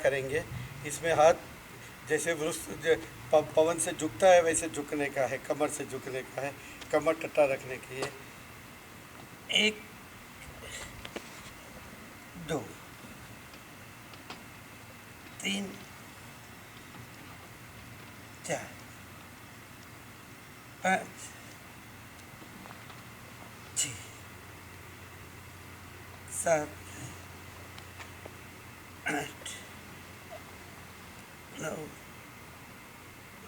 करेंगे। इसमें हाथ जैसे पवन से झुकता है वैसे झुकने का है, कमर से झुकने का है, कमर टट्टा रखने की है। 1 2 3 4 5 6 7 8 9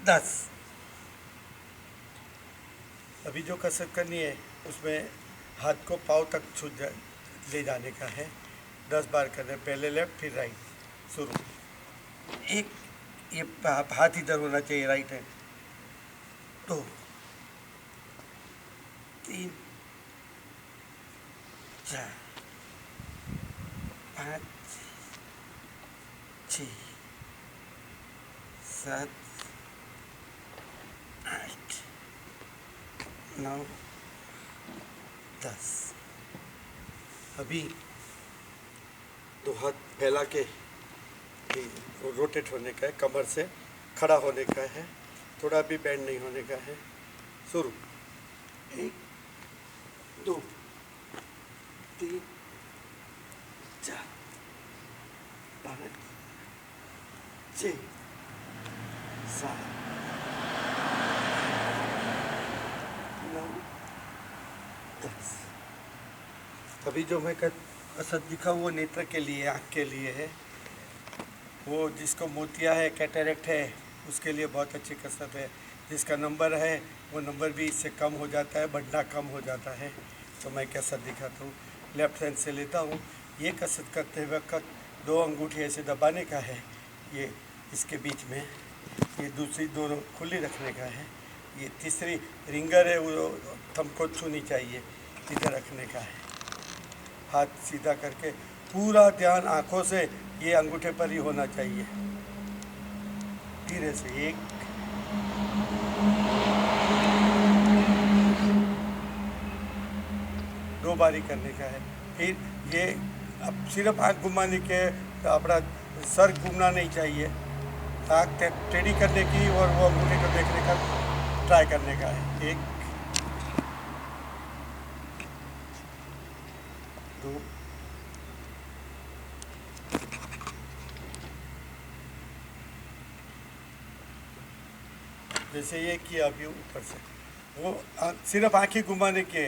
10। अभी जो कसरत करनी है उसमें हाथ को पाँव तक ले जाने का है। 10 बार करने, पहले लेफ्ट फिर राइट। शुरू। एक, ये हाथ इधर होना चाहिए, राइट हैंड। 2 3 4 5 6 7 8 9 10। अभी 2 हाथ फैला के रोटेट होने का है, कमर से खड़ा होने का है, थोड़ा भी बेंड नहीं होने का है। शुरू। 1 2 3 4 5 6 7 9 10। अभी जो मैं कसरत दिखा वो नेत्र के लिए, आँख के लिए है। वो जिसको मोतिया है, कैटरेक्ट है, उसके लिए बहुत अच्छी कसरत है। जिसका नंबर है वो नंबर भी इससे कम हो जाता है, बढ़ना कम हो जाता है। तो मैं कसरत दिखाता हूँ, लेफ्ट हैंड से लेता हूँ। ये कसरत करते वक्त 2 अंगूठी ऐसे दबाने का है, ये इसके बीच में, ये दूसरी दोनों खुली रखने का है। ये तीसरी रिंगर है वो थंब को छूनी चाहिए, इधर रखने का है। हाथ सीधा करके पूरा ध्यान आंखों से ये अंगूठे पर ही होना चाहिए। धीरे से 1 2 बारी करने का है। फिर ये अब सिर्फ आँख घुमाने के, अपना सर घूमना नहीं चाहिए, आँख टेढ़ी करने की और वो अंगूठे को देखने का ट्राई करने का है। 1 2 जैसे ये किया अभी ऊपर से, वो सिर्फ आँखें घुमाने के।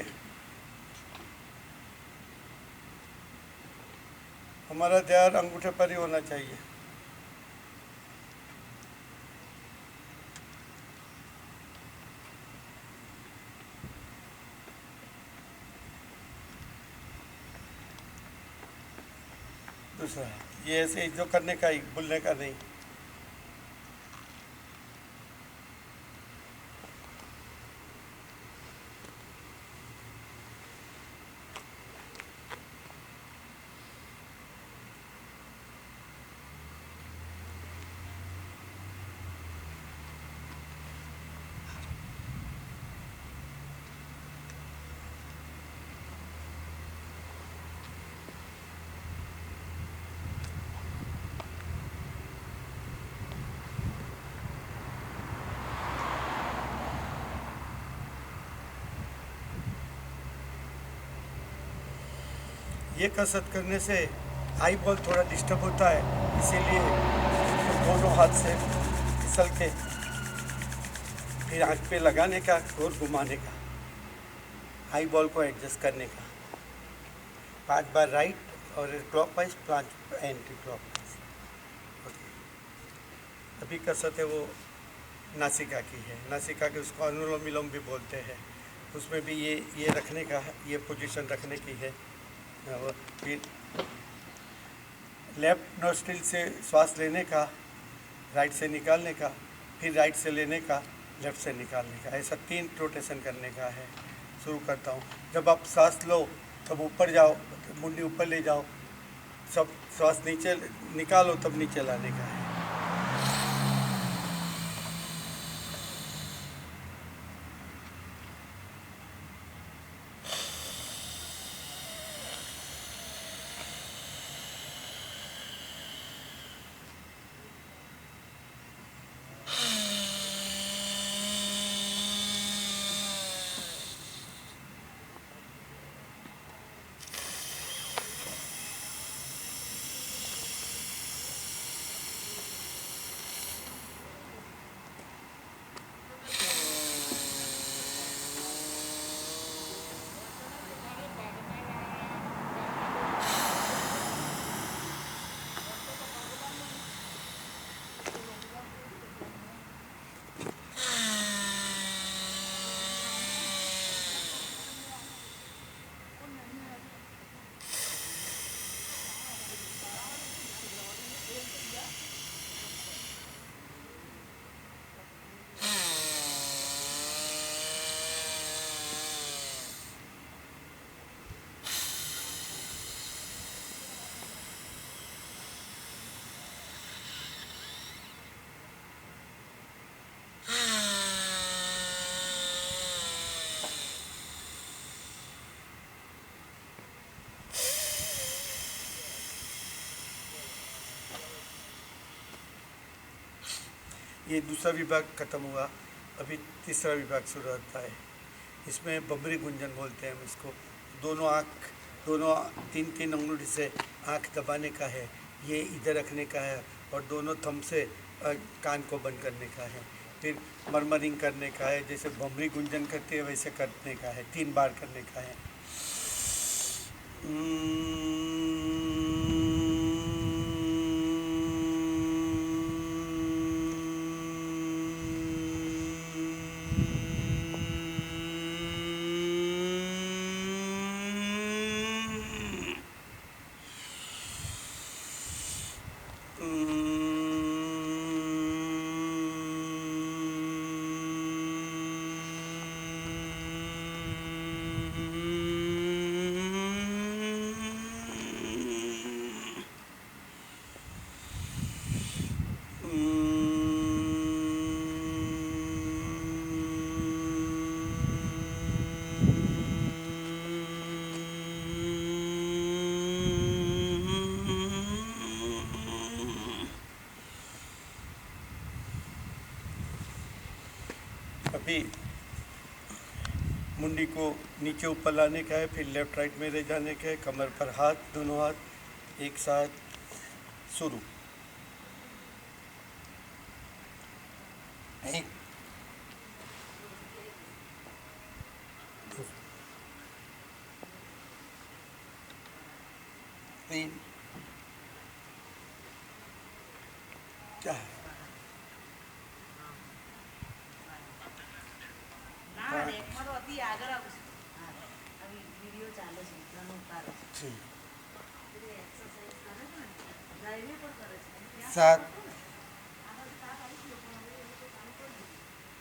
हमारा ध्यान अंगूठे पर ही होना चाहिए। दूसरा ये ऐसे जो करने का ही, भूलने का नहीं। ये कसरत करने से आई बॉल थोड़ा डिस्टर्ब होता है, इसीलिए दोनों हाथ से फिसल के फिर आँख पे लगाने का और घुमाने का, आई बॉल को एडजस्ट करने का। 5 बार राइट और क्लॉकवाइज, 5 एंटी क्लॉकवाइज। अभी कसरत है वो नासिका की है। नासिका के उसको अनुलोम विलोम भी बोलते हैं। उसमें भी ये रखने का है, ये पोजीशन रखने की है। फिर लेफ्ट नोस्ट्रिल से श्वास लेने का, राइट से निकालने का, फिर राइट से लेने का, लेफ्ट से निकालने का, ऐसा 3 रोटेशन करने का है। शुरू करता हूँ। जब आप सांस लो तब ऊपर जाओ, मुंडी ऊपर ले जाओ, सब श्वास नीचे निकालो तब नीचे लाने का है। ये दूसरा विभाग खत्म हुआ, अभी तीसरा विभाग शुरू होता है। इसमें बबरी गुंजन बोलते हैं हम इसको। दोनों आँख, दोनों तीन तीन अंगुली से आँख दबाने का है, ये इधर रखने का है, और दोनों थंब से कान को बंद करने का है। फिर मरमरिंग करने का है, जैसे बमरी गुंजन करते हैं वैसे करने का है, 3 बार करने का है। अभी मुंडी को नीचे ऊपर लाने का है, फिर लेफ्ट राइट में ले जाने का है, कमर पर हाथ, दोनों हाथ एक साथ। शुरू। 1 2 3 4 5 6 7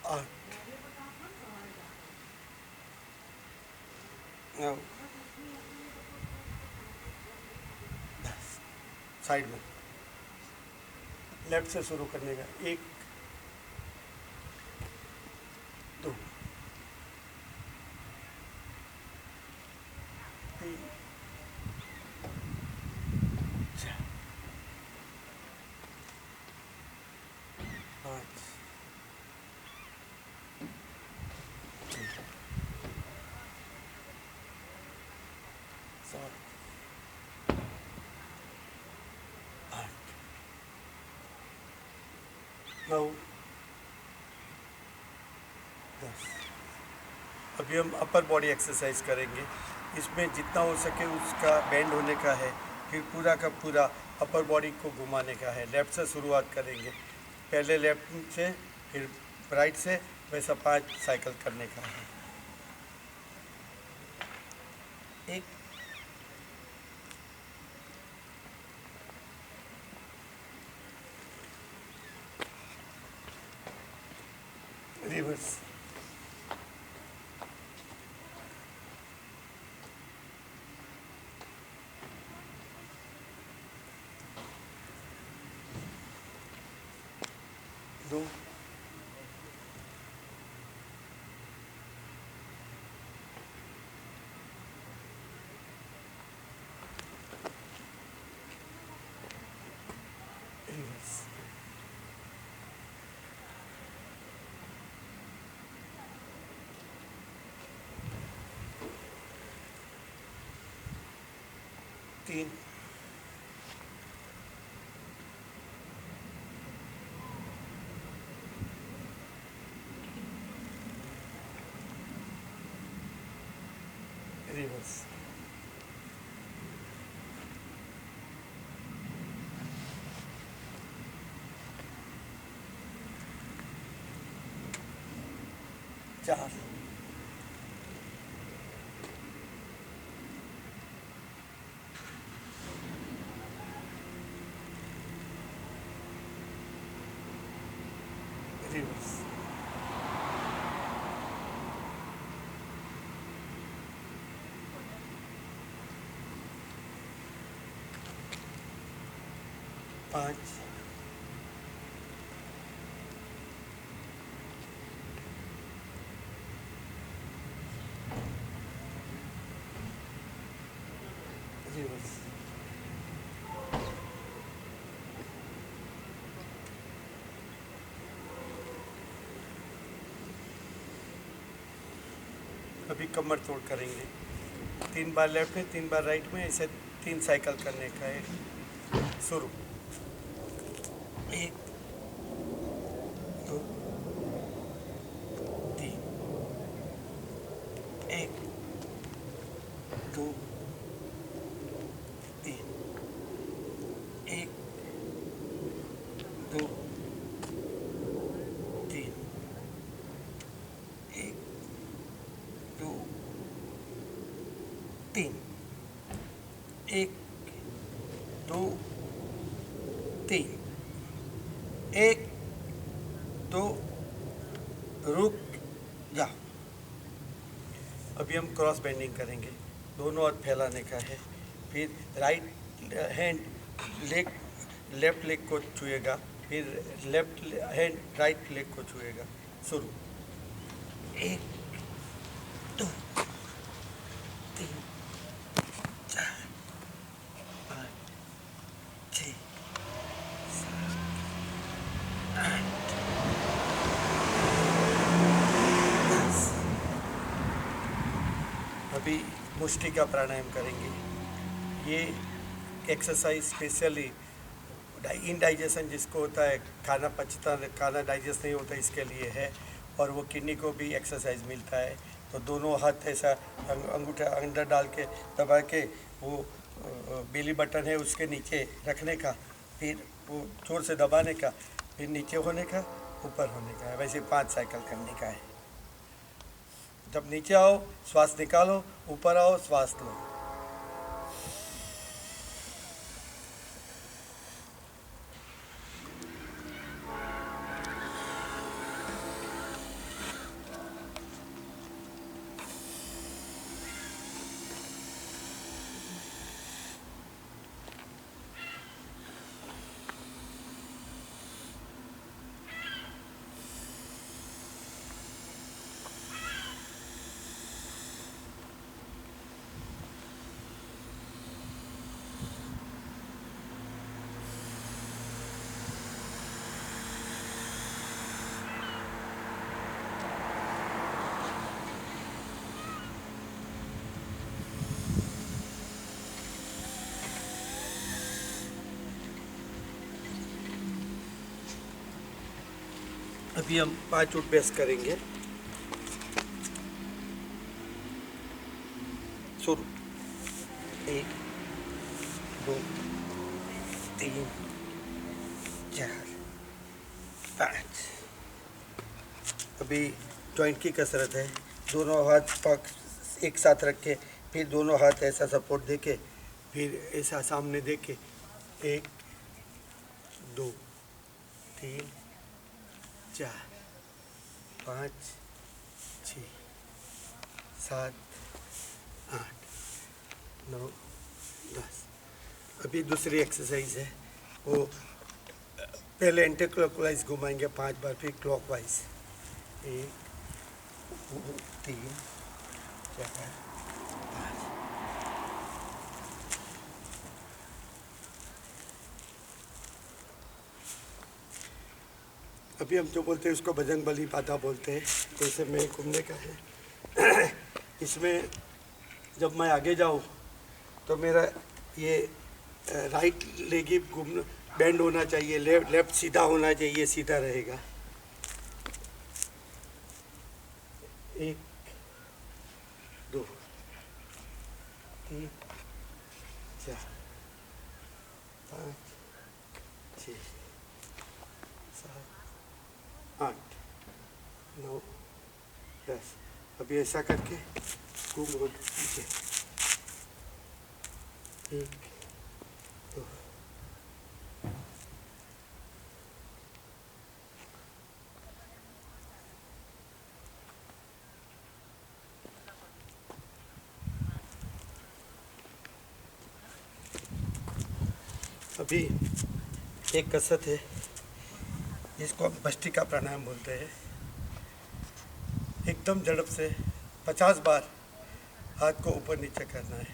8 9 10। साइड में लेफ्ट से शुरू करने का। 1 2 3 4 5 6 7 8 9 10। अभी हम अपर बॉडी एक्सरसाइज करेंगे। इसमें जितना हो सके उसका बेंड होने का है, फिर पूरा का पूरा अपर बॉडी को घुमाने का है। लेफ़्ट से शुरुआत करेंगे, पहले लेफ़्ट से फिर राइट से, वैसा 5 साइकिल करने का है। 1 reverse, 2 reverse, 3 reverse, 4 reverse, 5 reverse, 4 अभी कमर तोड़ करेंगे। 3 बार लेफ्ट में, 3 बार राइट में, ऐसे 3 साइकिल करने का है। शुरू। 1 2 3, 1 2 3, 1 2 3, 1 2 3, 1 2 3, 1 2, रुक जा। अभी हम क्रॉस बेंडिंग करेंगे। दोनों हाथ फैलाने का है। फिर राइट हैंड लेफ्ट लेग को छुएगा, फिर लेफ्ट हैंड राइट लेग को छुएगा। शुरू। 1 2 3 4 5 6 7 8 10। अभी मुष्टि का प्राणायाम करेंगे। ये एक्सरसाइज स्पेशली इनडाइजेशन जिसको होता है, खाना पचता खाना डाइजेस्ट नहीं होता, इसके लिए है। और वो किडनी को भी एक्सरसाइज मिलता है। तो दोनों हाथ ऐसा अंगूठा अंदर डाल के दबा के वो बेली बटन है उसके नीचे रखने का, फिर वो जोर से दबाने का, फिर नीचे होने का, ऊपर होने का है। वैसे 5 साइकिल करने का है। जब नीचे आओ श्वास निकालो, ऊपर आओ श्वास लो। अभी हम 5 उठ बेस करेंगे। शुरू। 1 2 3 4 5। अभी जॉइंट की कसरत है। दोनों हाथ पग एक साथ रख के, फिर दोनों हाथ ऐसा सपोर्ट दे के, फिर ऐसा सामने दे के 1 2 3 4 5 6 7 8 9 10। अभी दूसरी एक्सरसाइज है, वो पहले एंटी क्लॉकवाइज घुमाएंगे 5 बार, फिर क्लॉकवाइज। 1 2 3 4 5। अभी हम जो बोलते हैं उसको बजरंग बली बाधा बोलते हैं। जैसे मैं घूमने का है, इसमें जब मैं आगे जाऊँ तो मेरा ये राइट लेग ही घूमना बेंड होना चाहिए, लेफ्ट सीधा होना चाहिए, सीधा रहेगा। 1 2 3 4 5 6 7 8 9 10। अभी ऐसा करके घूम पीछे। 1 2। अभी एक कसरत है जिसको हम भस्त्रिका प्राणायाम बोलते हैं। एकदम झड़प से 50 बार हाथ को ऊपर नीचे करना है।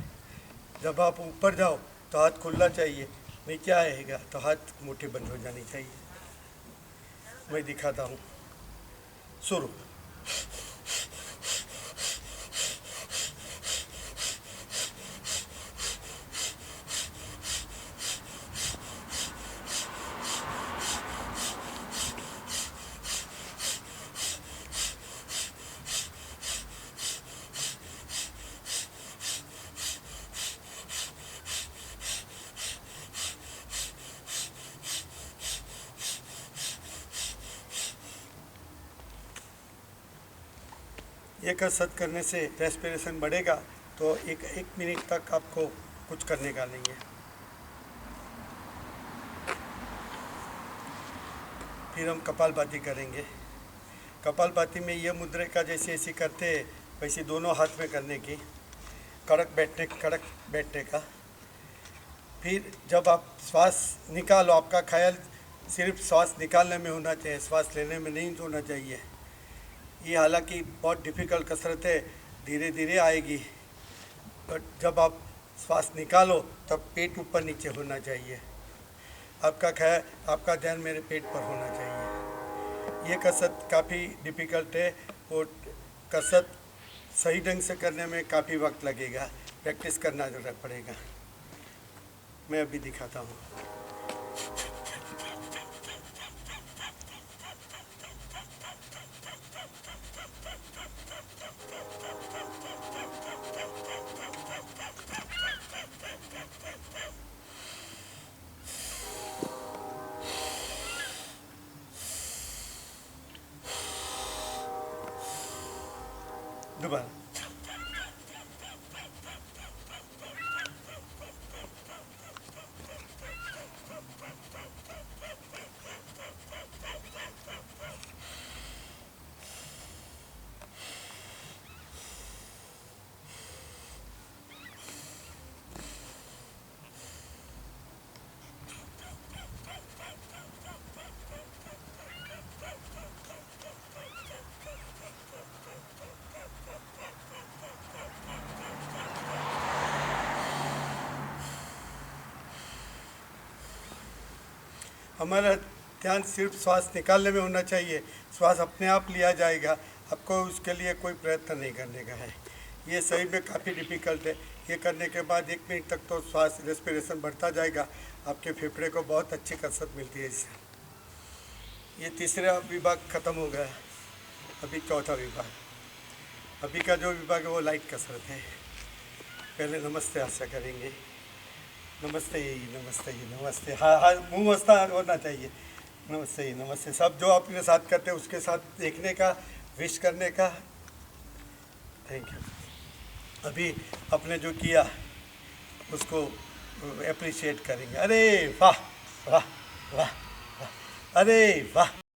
जब आप ऊपर जाओ तो हाथ खुलना चाहिए, नीचे आएगा तो हाथ मुट्ठी बंद हो जानी चाहिए। मैं दिखाता हूँ। शुरू। ये कसरत करने से रेस्पिरेशन बढ़ेगा, तो एक मिनट तक आपको कुछ करने का नहीं है। फिर हम कपालभाति करेंगे। कपालभाति में ये मुद्रा का जैसे ऐसे करते हैं वैसे दोनों हाथ में करने की, कड़क बैठने का। फिर जब आप श्वास निकालो, आपका ख्याल सिर्फ श्वास निकालने में होना चाहिए, श्वास लेने में नहीं होना चाहिए। ये हालांकि बहुत डिफ़िकल्ट कसरत है, धीरे धीरे आएगी, बट जब आप श्वास निकालो तब पेट ऊपर नीचे होना चाहिए। आपका ध्यान मेरे पेट पर होना चाहिए। ये कसरत काफ़ी डिफ़िकल्ट है और कसरत सही ढंग से करने में काफ़ी वक्त लगेगा, प्रैक्टिस करना ज़रूरत पड़ेगा। मैं अभी दिखाता हूँ। दोबारा। हमारा ध्यान सिर्फ श्वास निकालने में होना चाहिए, श्वास अपने आप लिया जाएगा, आपको उसके लिए कोई प्रयत्न नहीं करने का है। ये सही में काफ़ी डिफ़िकल्ट है। ये करने के बाद 1 मिनट तक तो श्वास रेस्पिरेशन बढ़ता जाएगा, आपके फेफड़े को बहुत अच्छी कसरत मिलती है इससे। ये तीसरा विभाग ख़त्म हो गया, अभी चौथा विभाग। अभी का जो विभाग है वो लाइट कसरत है। पहले नमस्ते आशा करेंगे। नमस्ते नमस्ते नमस्ते, हाँ मुँह मस्ता होना चाहिए। नमस्ते नमस्ते, सब जो अपने साथ करते हैं उसके साथ देखने का, विश करने का। Thank you. अभी अपने जो किया उसको अप्रिशिएट करेंगे। अरे वाह वाह वाह वाह, अरे वाह।